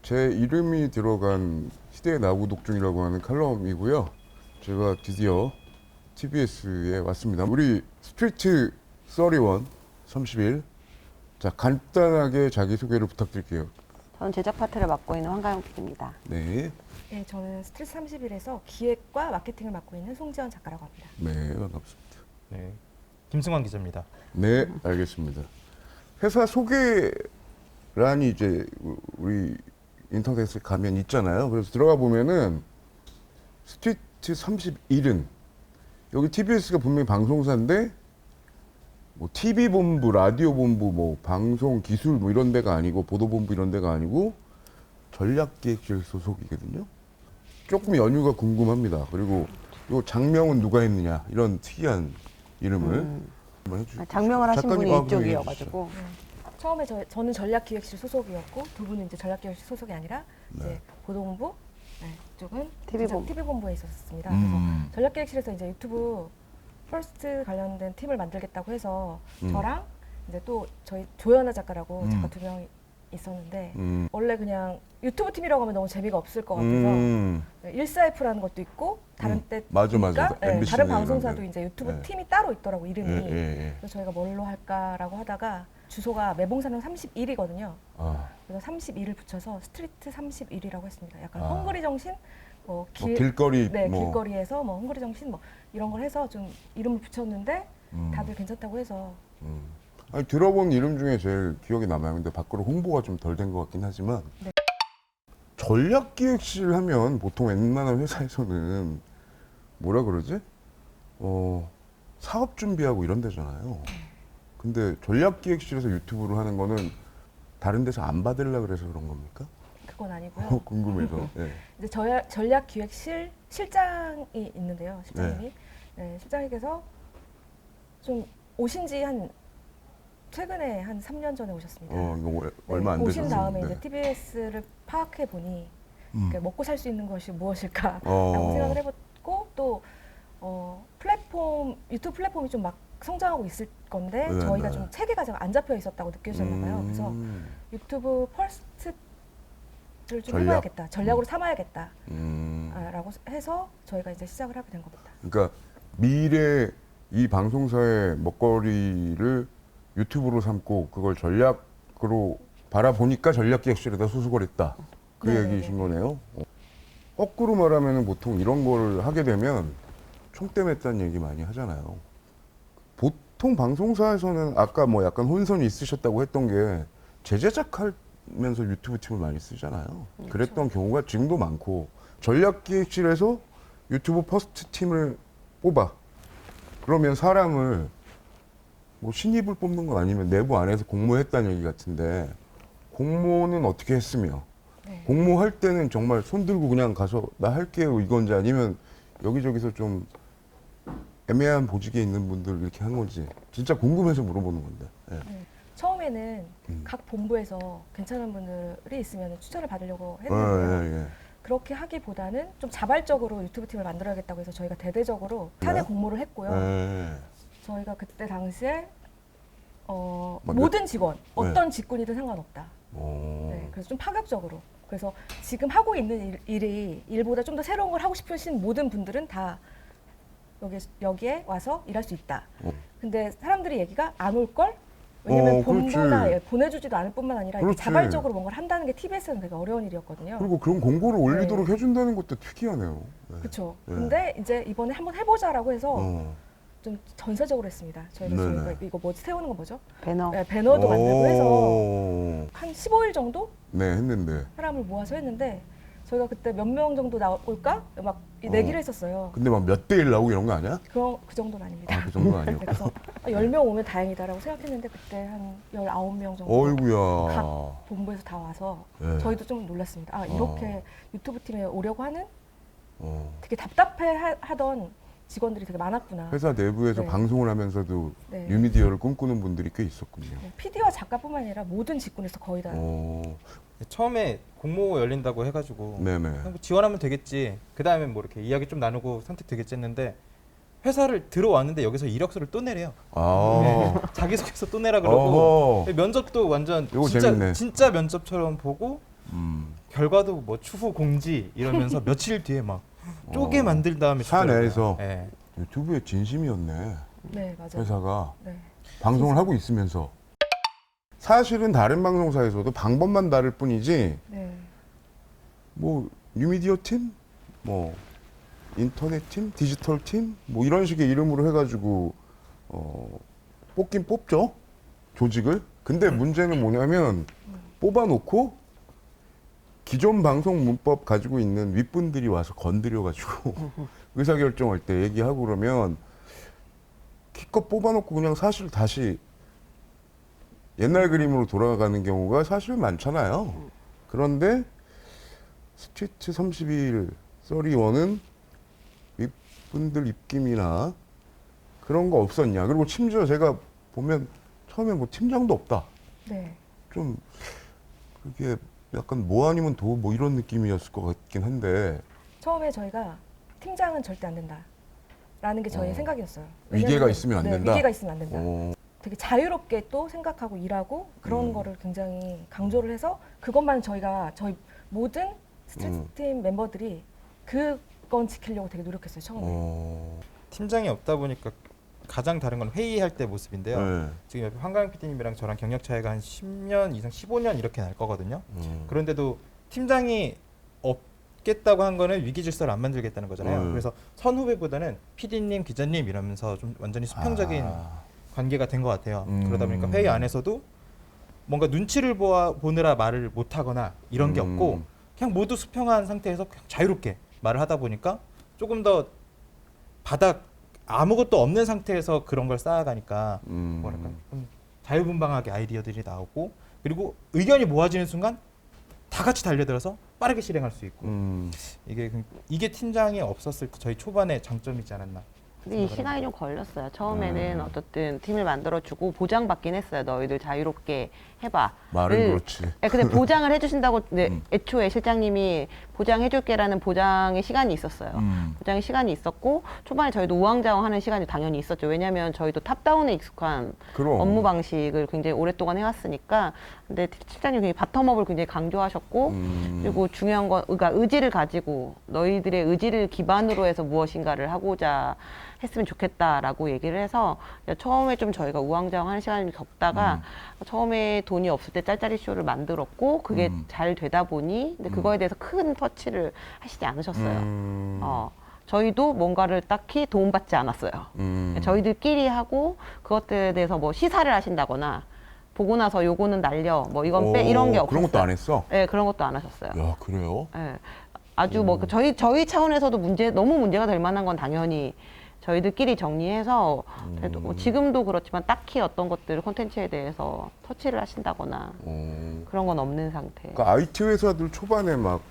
제 이름이 들어간 시대의 나구독중이라고 하는 칼럼이고요. 제가 드디어 TBS에 왔습니다. 우리 스트리트 31 자, 간단하게 자기소개를 부탁드릴게요. 저는 제작 파트를 맡고 있는 황가영 PD입니다. 네. 네, 저는 스트리트 31에서 기획과 마케팅을 맡고 있는 송지연 작가라고 합니다. 네, 반갑습니다. 네, 김승환 기자입니다. 네, 알겠습니다. 회사 소개란이 이제 우리 인터넷에 가면 있잖아요. 그래서 들어가 보면은 스트리트 31은 여기 TBS가 분명히 방송사인데 뭐 TV본부, 라디오본부, 뭐 방송기술 뭐 이런 데가 아니고 보도본부 이런 데가 아니고 전략기획실 소속이거든요. 조금 연유가 궁금합니다. 그리고 요 장명은 누가 했느냐 이런 특이한 이름을 한번 해주시죠. 장명을 하신 작가님, 분이 이쪽이어가지고 처음에 저는 전략기획실 소속이었고 두 분은 이제 전략기획실 소속이 아니라 이제 보도본부 이쪽은 TV본부에 있었습니다. 그래서 전략기획실에서 이제 유튜브 퍼스트 관련된 팀을 만들겠다고 해서 저랑 이제 또 저희 조연아 작가라고 작가 2명 있었는데 원래 그냥 유튜브 팀이라고 하면 너무 재미가 없을 것 같아서 14F라는 것도 있고 다른 때 맞아. 다른 MBC 는 방송사도 이런데. 이제 유튜브 네. 팀이 따로 있더라고 이름이. 예. 그래서 저희가 뭘로 할까라고 하다가 주소가 매봉산로 31이거든요. 아, 그래서 31을 붙여서 스트리트 31이라고 했습니다. 약간 아. 헝그리 정신, 뭐 길거리 네, 뭐 길거리에서 뭐 헝그리 정신 뭐 이런 걸 해서 좀 이름을 붙였는데 다들 괜찮다고 해서 아니, 들어본 이름 중에 제일 기억에 남아요. 근데 밖으로 홍보가 좀 덜 된 것 같긴 하지만 네. 전략기획실 하면 보통 웬만한 회사에서는 뭐라 그러지? 사업 준비하고 이런 데잖아요. 근데 전략기획실에서 유튜브를 하는 거는 다른 데서 안 받으려고 그래서 그런 겁니까? 그건 아니고요. 궁금해서. 예. 이제 전략기획실 실장이 있는데요. 실장님이 실장님께서 좀 오신 지 최근에 한 3년 전에 오셨습니다. 이거 얼마 안 오신 다음에 되셨는데. 이제 TBS를 파악해 보니 먹고 살 수 있는 것이 무엇일까라고 어. 생각을 해봤고 또 유튜브 플랫폼이 좀 막 성장하고 있을 건데 네, 저희가 네. 좀 체계가 좀 안 잡혀 있었다고 느끼셨나 봐요. 그래서 유튜브 퍼스트를 좀 전략. 해봐야겠다. 전략으로 삼아야겠다. 음. 라고 해서 저희가 이제 시작을 하게 된 겁니다. 그러니까 미래 이 방송사의 먹거리를 유튜브로 삼고 그걸 전략으로 바라보니까 전략기획실에다 소속을 했다. 그 네네네. 얘기이신 거네요. 거꾸로 말하면 보통 이런 걸 하게 되면 총대 맸다는 얘기 많이 하잖아요. 보통 방송사에서는 아까 뭐 약간 혼선이 있으셨다고 했던 게 재제작하면서 유튜브 팀을 많이 쓰잖아요. 그랬던 경우가 지금도 많고 전략기획실에서 유튜브 퍼스트 팀을 뽑아. 그러면 사람을 뭐 신입을 뽑는 건 아니면 내부 안에서 공모했다는 얘기 같은데 공모는 어떻게 했으며 네. 공모할 때는 정말 손 들고 그냥 가서 나 할게요 이건지 아니면 여기저기서 좀 애매한 보직에 있는 분들 이렇게 한 건지 진짜 궁금해서 물어보는 건데. 예. 처음에는 각 본부에서 괜찮은 분들이 있으면 추천을 받으려고 했는데요. 예. 그렇게 하기보다는 좀 자발적으로 유튜브 팀을 만들어야겠다고 해서 저희가 대대적으로 사내 공모를 했고요. 예. 저희가 그때 당시에 뭐 모든 직원, 어떤 직군이든 상관없다. 오. 네, 그래서 좀 파격적으로. 그래서 지금 하고 있는 일보다 좀 더 새로운 걸 하고 싶으신 모든 분들은 다 여기에 와서 일할 수 있다. 근데 사람들이 얘기가 안 올걸? 왜냐면 본부나 그렇지. 보내주지도 않을 뿐만 아니라 이렇게 그렇지. 자발적으로 뭔가를 한다는 게 TBS는 되게 어려운 일이었거든요. 그리고 그런 공고를 올리도록 해준다는 것도 특이하네요. 네. 그렇죠. 네. 근데 이제 이번에 한번 해보자라고 해서 어. 좀 전세적으로 했습니다. 저희가 네네. 저희가 이거 뭐 세우는 거 뭐죠? 배너. 네, 배너도 만들고 해서 오. 한 15일 정도 네, 했는데. 사람을 모아서 했는데 저희가 그때 몇 명 정도 나올까 막 내기를 했었어요. 근데 막 몇 대 1 나오고 이런 거 아니야? 그 정도는 아닙니다. 그 정도는 네, 아니었고. 그래서 10명 오면 다행이다라고 생각했는데 그때 한 19명 정도 어이구야. 각 본부에서 다 와서 네. 저희도 좀 놀랐습니다. 아, 이렇게 유튜브 팀에 오려고 하는 어. 되게 답답해 하던 직원들이 되게 많았구나. 회사 내부에서 네. 방송을 하면서도 네. 뉴미디어를 꿈꾸는 분들이 꽤 있었군요. PD와 작가뿐만 아니라 모든 직군에서 거의 다 처음에 공모 열린다고 해가지고 네네. 그냥 뭐 지원하면 되겠지. 그 다음에 뭐 이렇게 이야기 좀 나누고 선택되겠지 했는데 회사를 들어왔는데 여기서 이력서를 또 내래요. 아. 자기소개서 또 내라 그러고 어허. 면접도 완전 이거 재밌네. 진짜 면접처럼 보고 결과도 뭐 추후 공지 이러면서 며칠 뒤에 막 쪼개 만들 다음에 사내에서 예. 유튜브의 진심이었네. 네, 맞아요. 회사가 네. 방송을 하고 있으면서 사실은 다른 방송사에서도 방법만 다를 뿐이지 네. 뭐 뉴미디어 팀, 뭐 인터넷 팀, 디지털 팀, 뭐 이런 식의 이름으로 해가지고 뽑긴 뽑죠 조직을. 근데 문제는 뭐냐면 뽑아놓고 기존 방송 문법 가지고 있는 윗분들이 와서 건드려가지고 의사결정할 때 얘기하고 그러면 기껏 뽑아놓고 그냥 사실 다시 옛날 그림으로 돌아가는 경우가 사실 많잖아요. 그런데 스트리트 31, 31은 윗분들 입김이나 그런 거 없었냐. 그리고 심지어 제가 보면 처음에 뭐 팀장도 없다. 네. 좀 그게 약간 뭐 아니면 도 뭐 이런 느낌이었을 것 같긴 한데 처음에 저희가 팀장은 절대 안 된다. 라는 게 저희의 생각이었어요. 위계가 왜냐면, 있으면 안 네, 된다? 위계가 있으면 안 된다. 어, 되게 자유롭게 또 생각하고 일하고 그런 거를 굉장히 강조를 해서 그것만 저희 모든 스트레스팀 멤버들이 그건 지키려고 되게 노력했어요. 처음에. 팀장이 없다 보니까 가장 다른 건 회의할 때 모습인데요. 네. 지금 옆에 황가영 PD님이랑 저랑 경력 차이가 한 10년 이상 15년 이렇게 날 거거든요. 그런데도 팀장이 없겠다고 한 거는 위기 질서를 안 만들겠다는 거잖아요. 그래서 선후배보다는 PD님, 기자님 이러면서 좀 완전히 수평적인 관계가 된 것 같아요. 그러다 보니까 회의 안에서도 뭔가 눈치를 보느라 말을 못 하거나 이런 게 없고 그냥 모두 수평한 상태에서 그냥 자유롭게 말을 하다 보니까 조금 더 아무것도 없는 상태에서 그런 걸 쌓아가니까 뭐랄까 좀 자유분방하게 아이디어들이 나오고 그리고 의견이 모아지는 순간 다 같이 달려들어서 빠르게 실행할 수 있고 이게 팀장이 없었을 때 저희 초반의 장점이지 않았나. 근데 이 시간이 좀 걸렸어요. 처음에는 어쨌든 팀을 만들어주고 보장받긴 했어요. 너희들 자유롭게 해봐. 말은 그렇지. 네, 근데 보장을 해주신다고 애초에 실장님이 보장해줄게라는 보장의 시간이 있었어요. 보장의 시간이 있었고 초반에 저희도 우왕좌왕하는 시간이 당연히 있었죠. 왜냐하면 저희도 탑다운에 익숙한 그럼. 업무 방식을 굉장히 오랫동안 해왔으니까. 근데 실장님이 바텀업을 굉장히 강조하셨고 그리고 중요한 건 그러니까 의지를 가지고 너희들의 의지를 기반으로 해서 무엇인가를 하고자 했으면 좋겠다라고 얘기를 해서 처음에 좀 저희가 우왕좌왕하는 시간을 겪다가 처음에 돈이 없을 때 짤짤이 쇼를 만들었고 그게 잘 되다 보니 근데 그거에 대해서 큰 터치를 하시지 않으셨어요. 저희도 뭔가를 딱히 도움받지 않았어요. 저희들끼리 하고 그것들에 대해서 뭐 시사를 하신다거나 보고 나서 요거는 날려 뭐 이건 빼 이런 게 없었어요. 그런 것도 안 했어? 네, 그런 것도 안 하셨어요. 야, 그래요? 네. 아주 뭐 저희 차원에서도 너무 문제가 될 만한 건 당연히 저희들끼리 정리해서 그래도 뭐 지금도 그렇지만 딱히 어떤 것들 콘텐츠에 대해서 터치를 하신다거나 그런 건 없는 상태. 그러니까 IT 회사들 초반에 막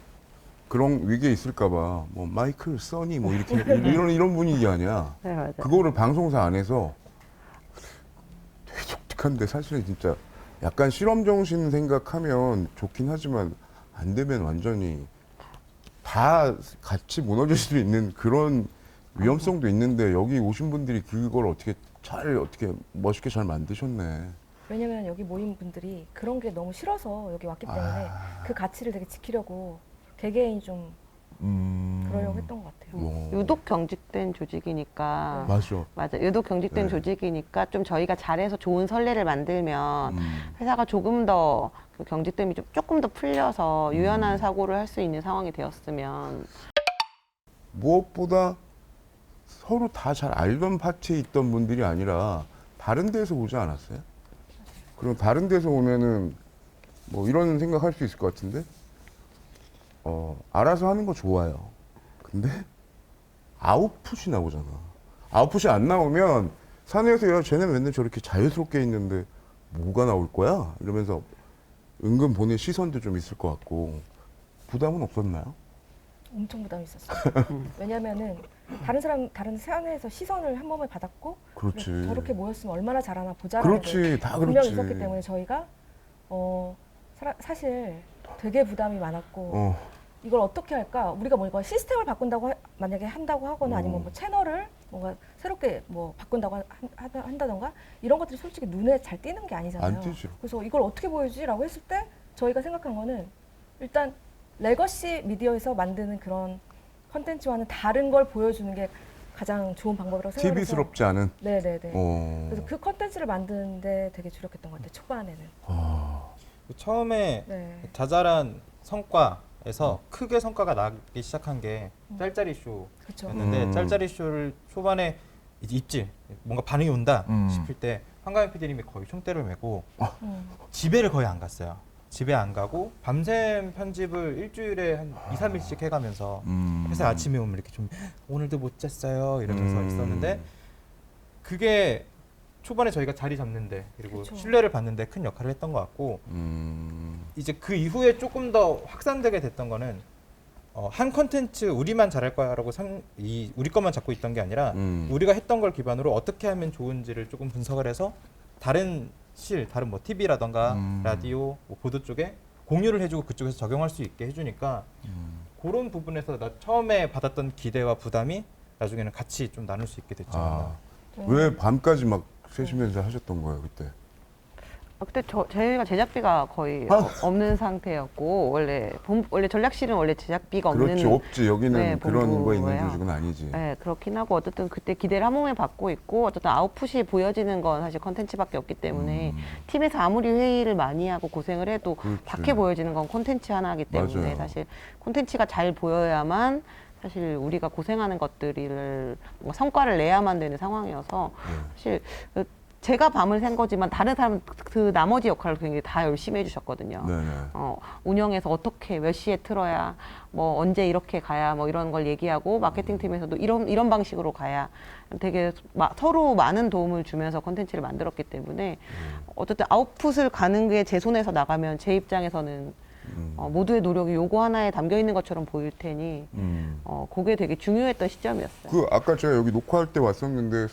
그런 위기에 있을까봐 뭐 마이클, 써니 뭐 이렇게 이런 분위기 아니야. 네, 맞아요. 그거를 방송사 안에서 되게 독특한데 사실은 진짜 약간 실험 정신 생각하면 좋긴 하지만 안 되면 완전히 다 같이 무너질 수도 있는 그런 위험성도 있는데 여기 오신 분들이 그걸 어떻게 멋있게 잘 만드셨네. 왜냐면 여기 모인 분들이 그런 게 너무 싫어서 여기 왔기 때문에 그 가치를 되게 지키려고 개개인이 좀 그러려고 했던 것 같아요. 유독 경직된 조직이니까. 맞아. 유독 경직된 조직이니까 좀 저희가 잘해서 좋은 선례를 만들면 회사가 조금 더 그 경직됨이 조금 더 풀려서 유연한 사고를 할 수 있는 상황이 되었으면. 무엇보다 서로 다 잘 알던 파티에 있던 분들이 아니라 다른 데서 오지 않았어요? 그럼 다른 데서 오면은 뭐 이런 생각할 수 있을 것 같은데 알아서 하는 거 좋아요. 근데 아웃풋이 나오잖아. 아웃풋이 안 나오면 사내에서 야 쟤네 맨날 저렇게 자유스럽게 있는데 뭐가 나올 거야? 이러면서 은근 보낼 시선도 좀 있을 것 같고 부담은 없었나요? 엄청 부담이 있었어요. 왜냐면은 다른 사내에서 시선을 한 번에 받았고 그렇지. 그래, 저렇게 모였으면 얼마나 잘하나 보자라는 게 그렇지. 다 분명히 그렇지. 있었기 때문에 저희가 사실 되게 부담이 많았고 이걸 어떻게 할까? 우리가 뭔가 시스템을 바꾼다고 만약에 한다고 하거나 아니면 뭐 채널을 뭔가 새롭게 뭐 바꾼다고 한다던가 이런 것들이 솔직히 눈에 잘 띄는 게 아니잖아요. 안 띄죠. 그래서 이걸 어떻게 보여주지라고 했을 때 저희가 생각한 거는 일단 레거시 미디어에서 만드는 그런 컨텐츠와는 다른 걸 보여주는 게 가장 좋은 방법이라고 생각해서 TV스럽지 않은. 네네네. 어. 그래서 그 컨텐츠를 만드는데 되게 주력했던 것 같아요. 초반에는. 처음에 네. 자잘한 성과에서 크게 성과가 나기 시작한 게 짤짤이 그렇죠. 쇼였는데 짤짤이 쇼를 초반에 이제 입질 뭔가 반응이 온다 싶을 때 한가연 PD님이 거의 총대를 메고 집에를 거의 안 갔어요. 집에 안 가고 밤샘 편집을 일주일에 한 2, 3일씩 해가면서 회사 아침에 오면 이렇게 좀 오늘도 못 잤어요 이러면서 있었는데 그게 초반에 저희가 자리 잡는데 그리고 그쵸. 신뢰를 받는데 큰 역할을 했던 것 같고 이제 그 이후에 조금 더 확산되게 됐던 거는 한 컨텐츠 우리만 잘할 거야라고 우리 것만 잡고 있던 게 아니라 우리가 했던 걸 기반으로 어떻게 하면 좋은지를 조금 분석을 해서 다른 다른 뭐 TV라던가 라디오, 뭐 보도 쪽에 공유를 해주고 그쪽에서 적용할 수 있게 해주니까 그런 부분에서 나 처음에 받았던 기대와 부담이 나중에는 같이 좀 나눌 수 있게 됐죠. 아, 왜 밤까지 막 세시면서 하셨던 거예요 그때? 그때 저희가 제작비가 거의 없는 상태였고 원래 전략실은 원래 제작비가 없는 그렇지 없지 여기는 네, 그런 거 있는 본부예요. 조직은 아니지. 네, 그렇긴 하고 어쨌든 그때 기대를 한 몸에 받고 있고 어쨌든 아웃풋이 보여지는 건 사실 컨텐츠밖에 없기 때문에 팀에서 아무리 회의를 많이 하고 고생을 해도 그렇지. 밖에 보여지는 건 컨텐츠 하나이기 때문에 맞아요. 사실 컨텐츠가 잘 보여야만 사실 우리가 고생하는 것들을 뭔가 성과를 내야만 되는 상황이어서 사실 제가 밤을 샌 거지만 다른 사람은 그 나머지 역할을 굉장히 다 열심히 해주셨거든요. 네네. 운영에서 어떻게 몇 시에 틀어야 뭐 언제 이렇게 가야 뭐 이런 걸 얘기하고 마케팅 팀에서도 이런 방식으로 가야 되게 서로 많은 도움을 주면서 콘텐츠를 만들었기 때문에 어쨌든 아웃풋을 가는 게 제 손에서 나가면 제 입장에서는 모두의 노력이 요거 하나에 담겨 있는 것처럼 보일 테니 그게 되게 중요했던 시점이었어요. 그 아까 제가 여기 녹화할 때 왔었는데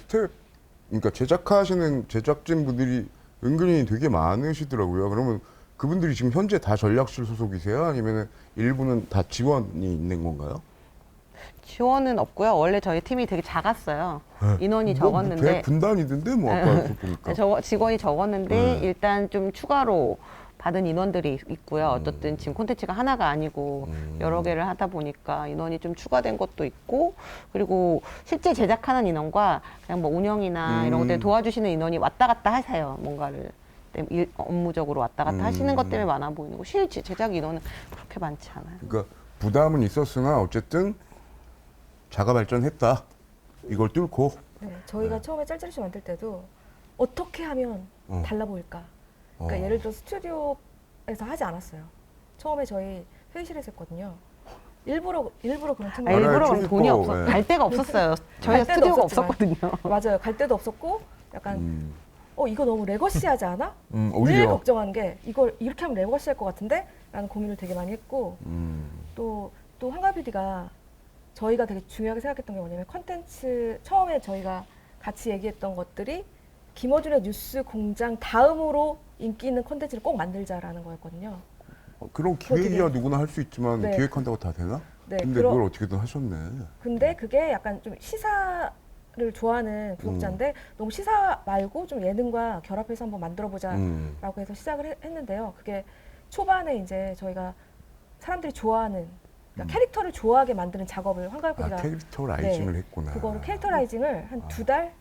그러니까 제작하시는 제작진 분들이 은근히 되게 많으시더라고요. 그러면 그분들이 지금 현재 다 전략실 소속이세요? 아니면 일부는 다 지원이 있는 건가요? 지원은 없고요. 원래 저희 팀이 되게 작았어요. 인원이 뭐 적었는데 배 분단이던데 뭐 아까 보니까. 직원이 적었는데 네. 일단 좀 추가로 받은 인원들이 있고요. 어쨌든 지금 콘텐츠가 하나가 아니고 여러 개를 하다 보니까 인원이 좀 추가된 것도 있고 그리고 실제 제작하는 인원과 그냥 뭐 운영이나 이런 것들 도와주시는 인원이 왔다 갔다 하세요. 뭔가를 업무적으로 왔다 갔다 하시는 것 때문에 많아 보이는 거 실제 제작 인원은 그렇게 많지 않아요. 그러니까 부담은 있었으나 어쨌든 자가 발전했다. 이걸 뚫고. 네, 저희가 처음에 짤짤이쇼 만들 때도 어떻게 하면 달라 보일까? 그러니까 예를 들어 스튜디오에서 하지 않았어요. 처음에 저희 회의실에서 했거든요. 일부러 그런 친구들 일부러 알아요. 돈이 거, 없어 네. 갈 데가 없었어요. 갈 저희가 데도 스튜디오가 없었지만. 없었거든요. 맞아요. 갈 데도 없었고 약간 이거 너무 레거시하지 않아? 늘 오히려. 걱정한 게 이걸 이렇게 하면 레거시할 것 같은데? 라는 고민을 되게 많이 했고 또 한가 PD가 저희가 되게 중요하게 생각했던 게 뭐냐면 컨텐츠 처음에 저희가 같이 얘기했던 것들이 김어준의 뉴스 공장 다음으로 인기 있는 컨텐츠를 꼭 만들자라는 거였거든요. 그런 기획이야 어떻게- 누구나 할 수 있지만 네. 기획한다고 다 되나? 네, 근데 그걸 어떻게든 하셨네. 근데 그게 약간 좀 시사를 좋아하는 구독자인데 너무 시사 말고 좀 예능과 결합해서 한번 만들어보자라고 해서 시작을 했는데요. 그게 초반에 이제 저희가 사람들이 좋아하는 그러니까 캐릭터를 좋아하게 만드는 작업을 황가연 PD가 캐릭터 라이징을 했구나. 그거를 캐릭터라이징을 한 2달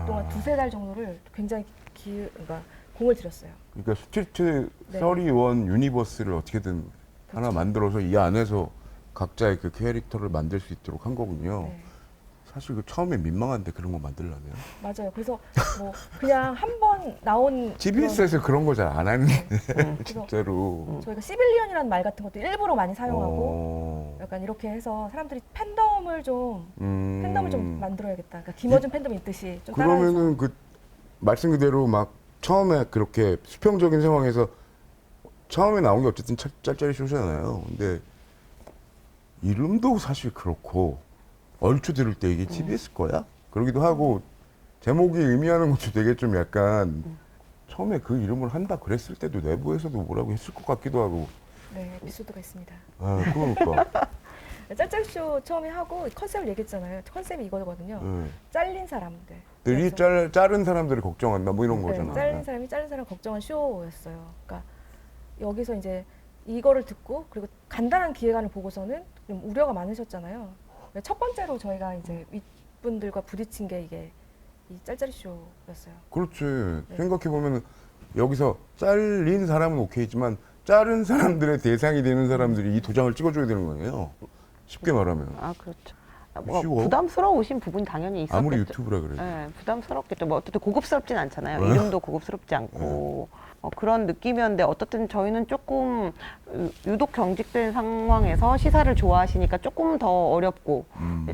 동안 2-3달 정도를 굉장히 그러니까 공을 들였어요. 그러니까 스트리트 네. 31 유니버스를 어떻게든 하나 만들어서 이 안에서 각자의 그 캐릭터를 만들 수 있도록 한 거군요. 네. 사실 그 처음에 민망한데 그런 거 만들려면 맞아요. 그래서 뭐 그냥 한 번 나온 TBS에서 그런 거 잘 안 하는데 그래서 진짜로. 저희가 시빌리언이라는 말 같은 것도 일부러 많이 사용하고 어. 약간 이렇게 해서 사람들이 팬덤을 좀 만들어야겠다. 그러니까 김어준 팬덤이 있듯이 좀 따라해서 그러면은 그 말씀 그대로 막 처음에 그렇게 수평적인 상황에서 처음에 나온 게 어쨌든 짤짤이 쇼잖아요. 근데 이름도 사실 그렇고 얼추 들을 때 이게 TBS 거야? 그러기도 하고 제목이 의미하는 것도 되게 좀 약간 처음에 그 이름을 한다 그랬을 때도 내부에서도 뭐라고 했을 것 같기도 하고. 네, 에피소드가 있습니다. 아, 그러니까. 짤짤쇼 처음에 하고 컨셉을 얘기했잖아요. 컨셉이 이거거든요. 네. 잘린 사람들. 들이 그래서 자른 사람들을 걱정한다 뭐 이런 네, 거잖아. 잘린 사람이 자른 사람 걱정한 쇼였어요. 그러니까 여기서 이제 이거를 듣고 그리고 간단한 기획안을 보고서는 좀 우려가 많으셨잖아요. 첫 번째로 저희가 이제 윗분들과 부딪힌 게 이게 이 짤짤이 쇼였어요. 그렇지. 네. 생각해보면 여기서 잘린 사람은 오케이지만 자른 사람들의 대상이 되는 사람들이 이 도장을 찍어줘야 되는 거예요. 쉽게 말하면. 아 그렇죠. 뭐 쉬워? 부담스러우신 부분이 당연히 있었겠죠. 아무리 유튜브라 그래도. 네, 부담스럽겠죠. 뭐 어쨌든 고급스럽진 않잖아요. 네. 이름도 고급스럽지 않고 그런 느낌이었는데 어떻든 저희는 조금 유독 경직된 상황에서 시사를 좋아하시니까 조금 더 어렵고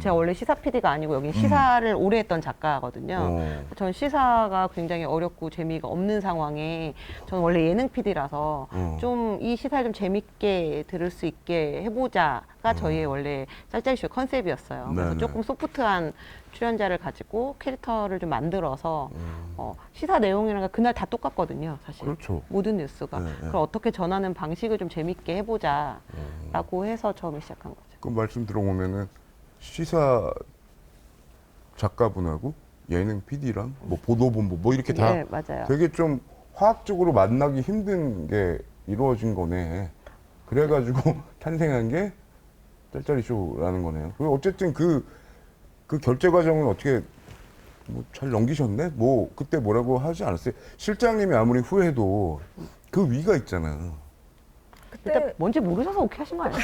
제가 원래 시사 PD가 아니고 여기 시사를 오래 했던 작가거든요. 전 시사가 굉장히 어렵고 재미가 없는 상황에 저는 원래 예능 PD라서 좀 이 시사를 좀 재밌게 들을 수 있게 해보자가 저희의 원래 짤짤쇼 컨셉이었어요. 그래서 네네. 조금 소프트한 출연자를 가지고 캐릭터를 좀 만들어서 시사 내용이랑 그날 다 똑같거든요, 사실. 그렇죠. 모든 뉴스가. 네, 네. 그걸 어떻게 전하는 방식을 좀 재밌게 해보자라고 해서 처음에 시작한 거죠. 그 말씀 들어보면은 시사 작가분하고 예능 PD랑 뭐 보도본부 뭐 이렇게 다 네, 맞아요. 되게 좀 화학적으로 만나기 힘든 게 이루어진 거네. 그래가지고 탄생한 게 짤짤이 쇼라는 거네요. 그리고 어쨌든 그 결제 과정은 어떻게 뭐 잘 넘기셨네? 뭐 그때 뭐라고 하지 않았어요? 실장님이 아무리 후회도 그 위가 있잖아. 그때 일단 뭔지 모르셔서 오케이 하신 거 아니에요?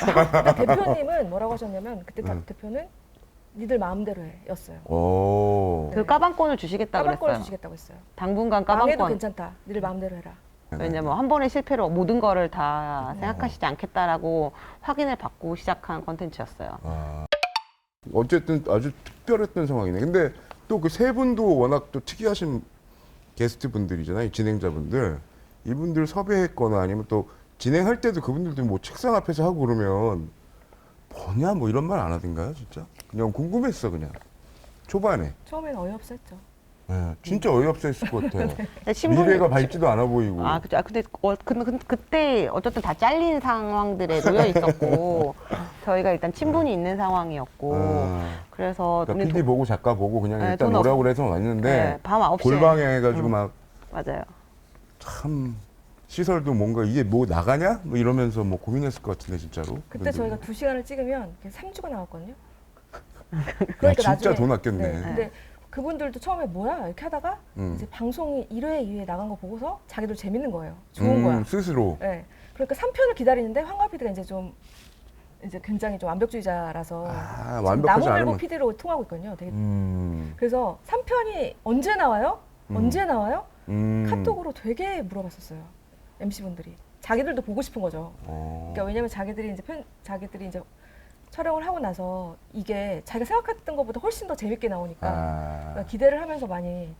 그때 대표님은 뭐라고 하셨냐면 그때 딱 대표는 니들 마음대로 해였어요. 오. 그 까방권을 주시겠다고 까방권을 그랬어요. 주시겠다고 했어요. 당분간 망해도 까방권. 괜찮다. 니들 마음대로 해라. 왜냐면 한 번의 실패로 모든 거를 다 생각하시지 않겠다라고 확인을 받고 시작한 컨텐츠였어요. 아. 어쨌든 아주 특별했던 상황이네. 근데 또 그 세 분도 워낙 또 특이하신 게스트 분들이잖아요. 진행자분들. 이분들 섭외했거나 아니면 또 진행할 때도 그분들도 뭐 책상 앞에서 하고 그러면 뭐냐 뭐 이런 말 안 하던가요, 진짜? 그냥 궁금했어, 그냥. 초반에. 처음에는 어이없었죠. 예, 진짜 어이없어 했을 것 같아요. 근데 신분- 미래가 밝지도 않아 보이고. 아, 그죠. 아, 근데 그때 어쨌든 다 잘린 상황들에 놓여 있었고 저희가 일단 친분이 있는 상황이었고 그래서 그러니까 우리 PD 보고 작가 보고 그냥 네, 일단 돈 오라고 없- 그래서 왔는데 네, 밤 9시에 골방에 해가지고 막 맞아요. 참 시설도 뭔가 이게 뭐 나가냐? 뭐 이러면서 뭐 고민했을 것 같은데 진짜로. 그때 저희가 2시간을 찍으면 3주가 나왔거든요. 야, 진짜 돈 아꼈네. 근데 그분들도 처음에 뭐야 이렇게 하다가 음. 이제 방송이 1회, 2회 나간 거 보고서 자기들 재밌는 거예요. 좋은 거야. 스스로. 네. 그러니까 3편을 기다리는데 황가 PD가 이제 굉장히 좀 완벽주의자라서 아, 지금 완벽하지 나무늘보 않으면. PD로 통하고 있거든요. 되게 음. 그래서 3편이 언제 나와요? 언제 나와요? 음. 카톡으로 되게 물어봤었어요. MC분들이. 자기들도 보고 싶은 거죠. 그러니까 왜냐면 자기들이 이제 촬영을 하고 나서 이게 자기가 생각했던 것보다 훨씬 더 재밌게 나오니까 그러니까 기대를 하면서 많이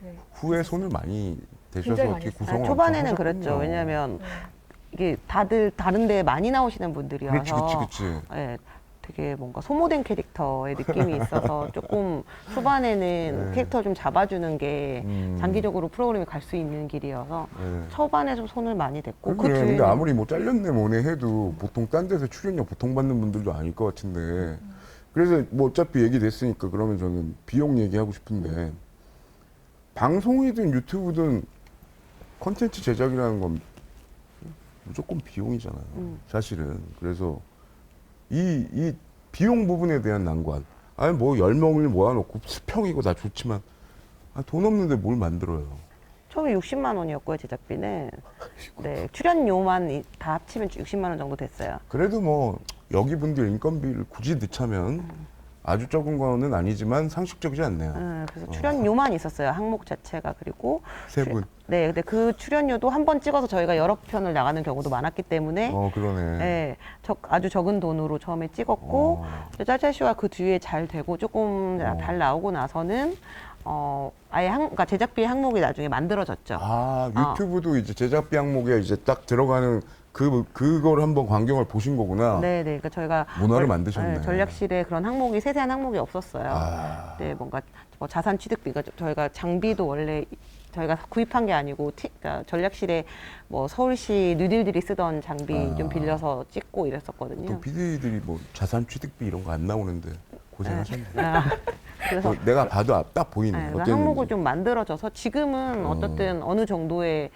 네. 후에 손을 많이 대셔서 굉장히 어떻게 많이 했어요. 구성을 초반에는 엄청 그랬죠. 하셨군요. 왜냐하면 네. 이게 다들 다른데 많이 나오시는 분들이어서 그치. 예, 되게 뭔가 소모된 캐릭터의 느낌이 있어서 조금 초반에는 네. 캐릭터 좀 잡아주는 게 음. 장기적으로 프로그램이 갈 수 있는 길이어서 네. 초반에 좀 손을 많이 댔고 그래, 근데 뒤에는- 아무리 뭐 잘렸네 뭐네 해도 보통 딴 데서 출연료 보통 받는 분들도 아닐 것 같은데 그래서 뭐 어차피 얘기 됐으니까 그러면 저는 비용 얘기하고 싶은데 방송이든 유튜브든 컨텐츠 제작이라는 건 무조건 비용이잖아요. 사실은. 그래서 이 비용 부분에 대한 난관. 아니 뭐 10명을 모아놓고 수평이고 다 좋지만 돈 없는데 뭘 만들어요. 처음에 60만 원이었고요 제작비는. 네 출연료만 다 합치면 60만 원 정도 됐어요. 그래도 뭐 여기 분들 인건비를 굳이 넣자면 아주 적은 거는 아니지만 상식적이지 않네요. 그래서 출연료만 있었어요 항목 자체가. 그리고 세 분. 네, 근데 그 출연료도 한 번 찍어서 저희가 여러 편을 나가는 경우도 많았기 때문에 그러네. 네, 아주 적은 돈으로 처음에 찍었고 짤짤쇼가 그 뒤에 잘 되고 조금 잘 나오고 나서는 아예 그러니까 제작비 항목이 나중에 만들어졌죠. 아, 유튜브도 이제 제작비 항목에 이제 딱 들어가는 그걸 한번 광경을 보신 거구나. 네, 그러니까 저희가 문화를 만드셨네. 전략실에 그런 항목이 세세한 항목이 없었어요. 아. 네, 뭔가 뭐 자산 취득비가 저희가 장비도 원래 저희가 구입한 게 아니고 그러니까 전략실에 뭐 서울시 뉴딜들이 쓰던 장비 좀 빌려서 찍고 이랬었거든요. 또 PD들이 뭐 자산 취득비 이런 거 안 나오는데 고생하셨네. 그래서 내가 봐도 딱 보이네. 네, 그 어땠는지. 항목을 좀 만들어져서 지금은 어쨌든 어느 정도의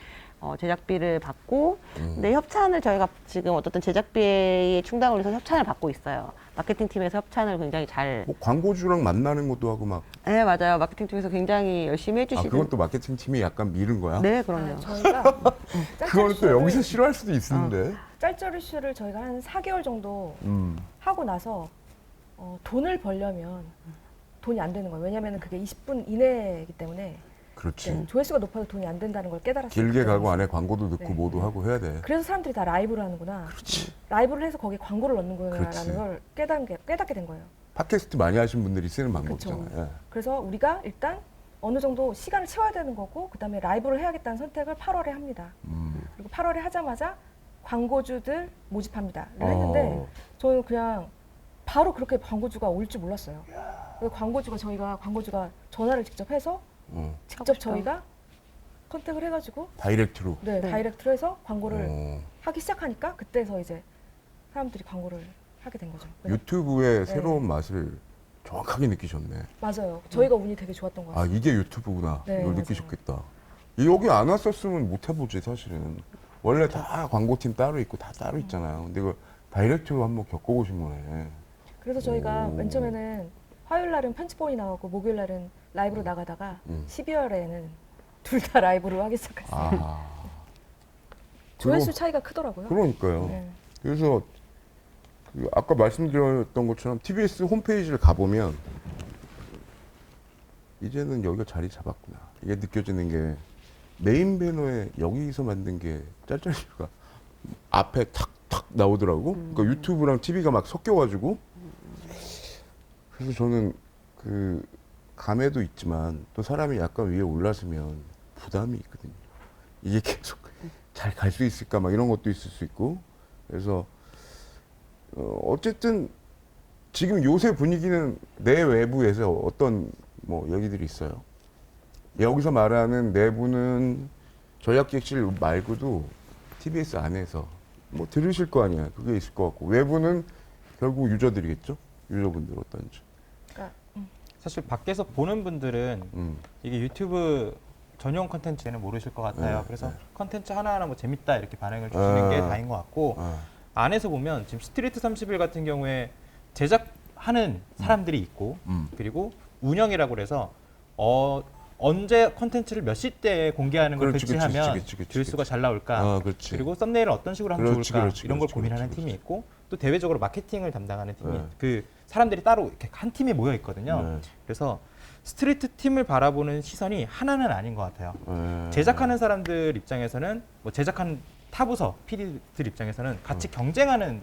제작비를 받고 근데 협찬을 저희가 지금 어쨌든 제작비의 충당을 위해서 협찬을 받고 있어요. 마케팅 팀에서 협찬을 굉장히 잘 뭐 광고주랑 만나는 것도 하고 막. 네, 맞아요. 마케팅 팀에서 굉장히 열심히 아, 해주시고 그건 또 마케팅 팀이 약간 미른 거야? 네, 그럼요. 저희가 그거는 또 여기서 싫어할 수도 있는데. 짤짤 이슈를 저희가 한 4개월 정도 하고 나서 돈을 벌려면 돈이 안 되는 거예요. 왜냐하면 그게 20분 이내이기 때문에 그렇지. 네, 조회수가 높아도 돈이 안 된다는 걸 깨달았어요. 길게 가고 안에 광고도 넣고 네. 뭐도 하고 해야 돼. 그래서 사람들이 다 라이브를 하는구나. 그렇지. 라이브를 해서 거기에 광고를 넣는구나라는 그렇지. 걸 깨닫게 된 거예요. 팟캐스트 많이 하신 분들이 쓰는 방법이잖아요. 예. 그래서 우리가 일단 어느 정도 시간을 채워야 되는 거고 그다음에 라이브를 해야겠다는 선택을 8월에 합니다. 그리고 8월에 하자마자 광고주들 모집합니다를 했는데 저는 그냥 바로 그렇게 광고주가 올 줄 몰랐어요. 저희가 광고주가 전화를 직접 해서 직접 저희가 컨택을 해가지고 다이렉트로. 네, 다이렉트로 해서 광고를 어. 하기 시작하니까 그때서 이제 사람들이 광고를 하게 된 거죠. 그래서 유튜브의 네. 새로운 맛을 정확하게 느끼셨네. 맞아요. 저희가 운이 되게 좋았던 것 아, 같아요. 이게 유튜브구나. 네, 이걸 맞아요. 느끼셨겠다. 여기 안 왔었으면 못 해보지, 사실은. 원래 다 광고팀 따로 있고 다 따로 있잖아요. 근데 이거 다이렉트로 한번 겪어보신 거네. 그래서 저희가 오. 맨 처음에는 화요일 날은 편집본이 나오고 목요일 날은 라이브로 나가다가 12월에는 둘 다 라이브로 하기 시작했어요. 아. 조회수 차이가 크더라고요. 그러니까요. 네. 그래서 그 아까 말씀드렸던 것처럼 TBS 홈페이지를 가보면 이제는 여기가 자리 잡았구나. 이게 느껴지는 게 메인 배너에 여기서 만든 게 짤짤이가 앞에 탁탁 나오더라고. 그러니까 유튜브랑 TV가 막 섞여가지고. 그래서 저는 그 감에도 있지만 또 사람이 약간 위에 올라서면 부담이 있거든요. 이게 계속 잘 갈 수 있을까 막 이런 것도 있을 수 있고. 그래서 어쨌든 지금 요새 분위기는 내 외부에서 어떤 뭐 얘기들이 있어요. 여기서 말하는 내부는 전략기획실 말고도 TBS 안에서 뭐 들으실 거 아니야. 그게 있을 것 같고 외부는 결국 유저들이겠죠. 유저분들 어떤지. 그러니까 사실 밖에서 보는 분들은 이게 유튜브 전용 컨텐츠에는 모르실 것 같아요. 네, 그래서 네. 컨텐츠 하나하나 뭐 재밌다 이렇게 반응을 주시는 게 다인 것 같고 아, 안에서 보면 지금 스트리트 30일 같은 경우에 제작하는 사람들이 있고 그리고 운영이라고 그래서 언제 컨텐츠를 몇 시대에 공개하는 걸 그렇지, 배치하면 그렇지, 그렇지, 조회수가 잘 나올까 아, 그렇지. 그리고 썸네일을 어떤 식으로 하면 그렇지, 좋을까 그렇지, 이런 걸 그렇지, 고민하는 그렇지, 팀이 있고 또 대외적으로 마케팅을 담당하는 팀이 네. 그 사람들이 따로 이렇게 한 팀이 모여 있거든요. 네. 그래서 스트리트 팀을 바라보는 시선이 하나는 아닌 것 같아요. 네. 제작하는 사람들 입장에서는 뭐 제작하는 타부서 PD들 입장에서는 같이 경쟁하는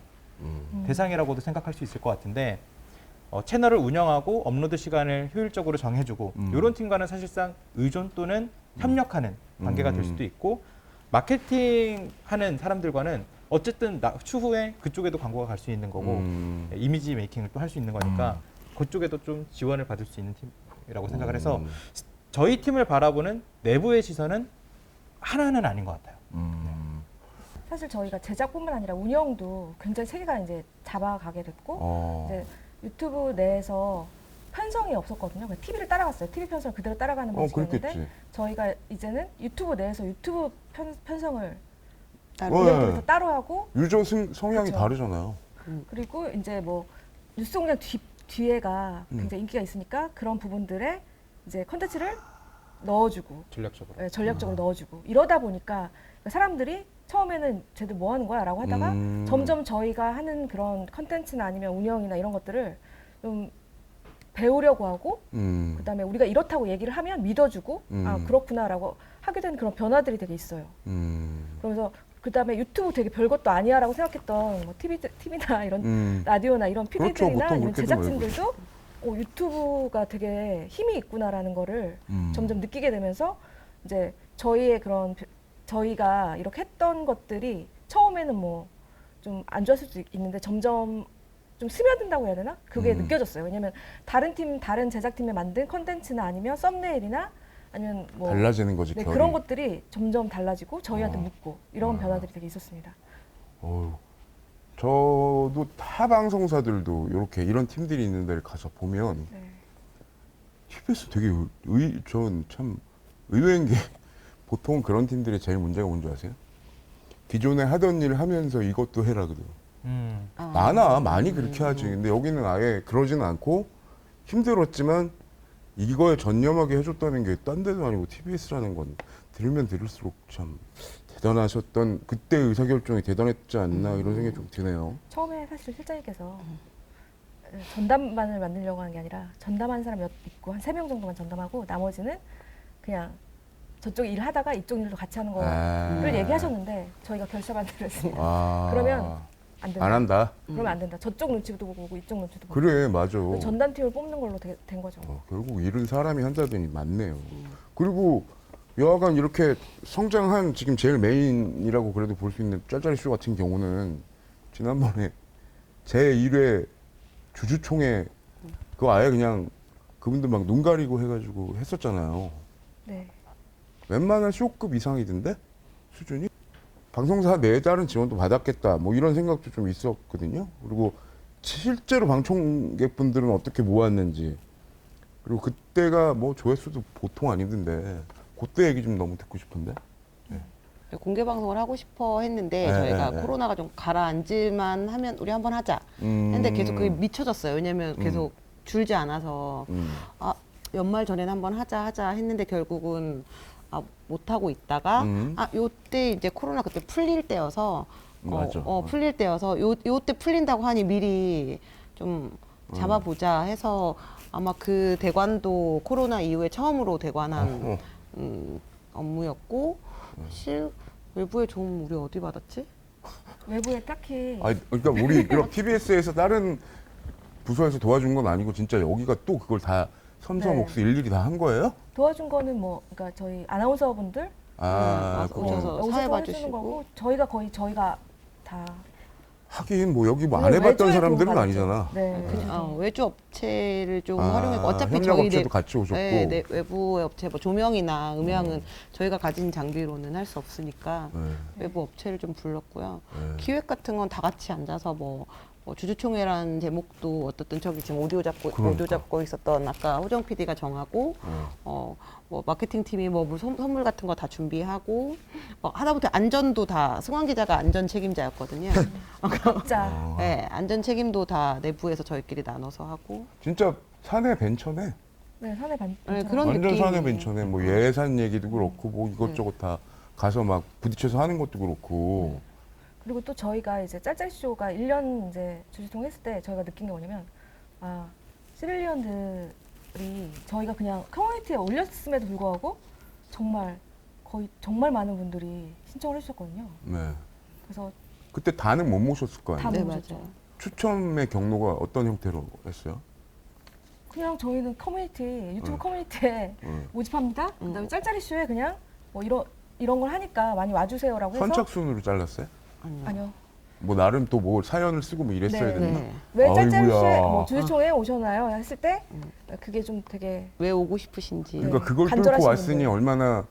대상이라고도 생각할 수 있을 것 같은데 채널을 운영하고 업로드 시간을 효율적으로 정해주고 이런 팀과는 사실상 의존 또는 협력하는 관계가 될 수도 있고 마케팅하는 사람들과는 어쨌든 추후에 그쪽에도 광고가 갈 수 있는 거고 이미지 메이킹을 또 할 수 있는 거니까 그쪽에도 좀 지원을 받을 수 있는 팀이라고 생각을 해서 저희 팀을 바라보는 내부의 시선은 하나는 아닌 것 같아요. 사실 저희가 제작뿐만 아니라 운영도 굉장히 세계가 이제 잡아가게 됐고 이제 유튜브 내에서 편성이 없었거든요. TV를 따라갔어요. TV 편성을 그대로 따라가는 방식이었는데 그렇겠지. 저희가 이제는 유튜브 내에서 유튜브 편성을 네. 운영팀에서 따로 하고 유저 성향이 그쵸. 다르잖아요. 그리고 이제 뭐 뉴스공장 뒤에가 굉장히 인기가 있으니까 그런 부분들에 이제 컨텐츠를 넣어주고 전략적으로. 네, 전략적으로 넣어주고 이러다 보니까 사람들이 처음에는 쟤들 뭐 하는 거야? 라고 하다가 점점 저희가 하는 그런 컨텐츠나 아니면 운영이나 이런 것들을 좀 배우려고 하고 그다음에 우리가 이렇다고 얘기를 하면 믿어주고 아 그렇구나 라고 하게 되는 그런 변화들이 되게 있어요. 그래서 그다음에 유튜브 되게 별것도 아니야 라고 생각했던 뭐 TV나 이런 라디오나 이런 그렇죠. PD들이나 보통 이런 그렇게도 제작진들도 유튜브가 되게 힘이 있구나라는 거를 점점 느끼게 되면서 이제 저희의 그런 저희가 이렇게 했던 것들이 처음에는 뭐 좀 안 좋았을 수도 있는데 점점 좀 스며든다고 해야 되나? 그게 느껴졌어요. 왜냐면 다른 제작팀에 만든 컨텐츠나 아니면 썸네일이나 아니면 뭐 달라지는 거지. 네, 결이. 그런 것들이 점점 달라지고 저희한테 묻고 이런 변화들이 되게 있었습니다. 저도 타 방송사들도 이렇게 이런 팀들이 있는 데를 가서 보면 네. TBS 되게 전 참 의외인 게 보통 그런 팀들이 제일 문제가 뭔지 아세요? 기존에 하던 일을 하면서 이것도 해라 그래요. 많이 그렇게 하지. 근데 여기는 아예 그러지는 않고 힘들었지만 이거에 전념하게 해줬다는 게 딴 데도 아니고 TBS라는 건 들으면 들을수록 참 대단하셨던 그때 의사결정이 대단했지 않나 이런 생각이 좀 드네요. 처음에 사실 실장님께서 전담반을 만들려고 하는 게 아니라 전담하는 사람 몇 있고 한 3명 정도만 전담하고 나머지는 그냥 저쪽 일 하다가 이쪽 일도 같이 하는 거를 얘기하셨는데 저희가 결사반대를 했습니다. 그러면 안 된다. 안 한다. 그러면 안 된다. 저쪽 눈치도 보고 이쪽 눈치도 보고. 그래, 맞아. 전담팀을 뽑는 걸로 된 거죠. 결국 일은 사람이 한다더니 맞네요. 그리고 여하간 이렇게 성장한 지금 제일 메인이라고 그래도 볼 수 있는 짤짤이 쇼 같은 경우는 지난번에 제1회 주주총회 그거 아예 그냥 그분들 막 눈 가리고 해가지고 했었잖아요. 네. 웬만한 쇼급 이상이던데 수준이 방송사 내에 따른 지원도 받았겠다 뭐 이런 생각도 좀 있었거든요. 그리고 실제로 방청객분들은 어떻게 모았는지 그리고 그때가 뭐 조회수도 보통 아니던데 그때 얘기 좀 너무 듣고 싶은데. 공개 방송을 하고 싶어 했는데 네, 저희가 네. 코로나가 좀 가라앉을만 하면 우리 한번 하자 했는데 계속 그게 미쳐졌어요. 왜냐면 계속 줄지 않아서 아 연말 전에는 한번 하자 했는데 결국은 못 하고 있다가 요때 이제 코로나 그때 풀릴 때여서 맞아. 풀릴 때여서 요때 풀린다고 하니 미리 좀 잡아보자 해서 아마 그 대관도 코로나 이후에 처음으로 대관한 업무였고 사실 외부에 좀 우리 어디 받았지? 외부에 딱히 그러니까 우리 이런 TBS에서 다른 부서에서 도와준 건 아니고 진짜 여기가 또 그걸 다 섬서 네. 목수 일일이 다 한 거예요? 도와준 거는 뭐 그러니까 저희 아나운서분들 오셔서 여기서 사회 도와주시는 봐주시고 거고 저희가 다 하긴 뭐 여기 뭐 안 네, 해봤던 외주에 사람들은 도움 아니잖아. 네. 외주 업체를 좀 활용했고 어차피 저희 협력업체도 같이 오셨고. 네, 외부 업체 뭐 조명이나 음향은 저희가 가진 장비로는 할 수 없으니까 네. 외부 업체를 좀 불렀고요. 네. 기획 같은 건 다 같이 앉아서 뭐 주주총회라는 제목도 어떻든 저기 지금 오디오 잡고 있었던 아까 호정 PD가 정하고 뭐 마케팅 팀이 뭐 선물 같은 거 다 준비하고 하다못해 안전도 다 승환 기자가 안전 책임자였거든요. 각자 네, 안전 책임도 다 내부에서 저희끼리 나눠서 하고. 진짜 사내 벤처네. 네, 사내 반 네, 그런 완전 느낌이에요. 사내 벤처네. 뭐 예산 얘기도 그렇고 뭐 이것저것 다 가서 막 부딪혀서 하는 것도 그렇고. 그리고 또 저희가 이제 짤짤쇼가 1년 이제 주주통 했을 때 저희가 느낀 게 뭐냐면 시빌리언들이 저희가 그냥 커뮤니티에 올렸음에도 불구하고 정말 많은 분들이 신청을 해주셨거든요. 네. 그래서 그때 다는 못 모셨을 거 다 아니에요? 네, 모셨죠. 맞아요. 추첨의 경로가 어떤 형태로 했어요? 그냥 저희는 유튜브 커뮤니티에 모집합니다. 그다음에 짤짤이 쇼에 그냥 뭐 이런 걸 하니까 많이 와주세요라고 해서 선착순으로 잘랐어요? 아니요. 뭐 나름 또 뭐 사연을 쓰고 뭐 이랬어야 네. 됐나? 네. 왜 짤짤이 아이고야. 쇼에 뭐 주주총회 오셨나요? 했을 때 그게 좀 되게 왜 오고 싶으신지. 그러니까 그걸 뚫고 간절하신 왔으니 분들. 얼마나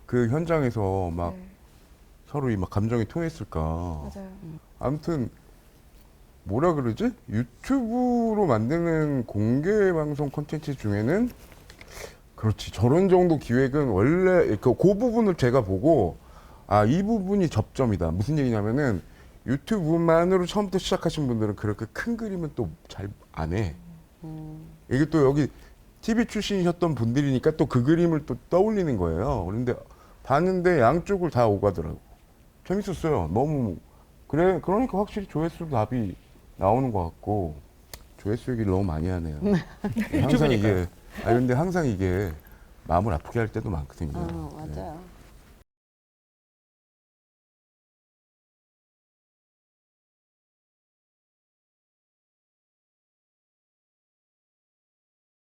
그 현장에서 막 네, 서로 막 감정이 통했을까. 맞아요. 아무튼 뭐라 그러지? 유튜브로 만드는 공개 방송 콘텐츠 중에는 그렇지 저런 정도 기획은 원래 그 부분을 제가 보고 이 부분이 접점이다. 무슨 얘기냐면은 유튜브만으로 처음부터 시작하신 분들은 그렇게 큰 그림은 또 잘 안 해. 이게 또 여기 TV 출신이셨던 분들이니까 또 그 그림을 또 떠올리는 거예요. 그런데 봤는데 양쪽을 다 오가더라고. 재밌었어요. 너무 그러니까 확실히 조회수 답이 나오는 것 같고 조회수 얘기를 너무 많이 하네요. 항상 이게 근데 항상 이게 마음을 아프게 할 때도 많거든요. 맞아요.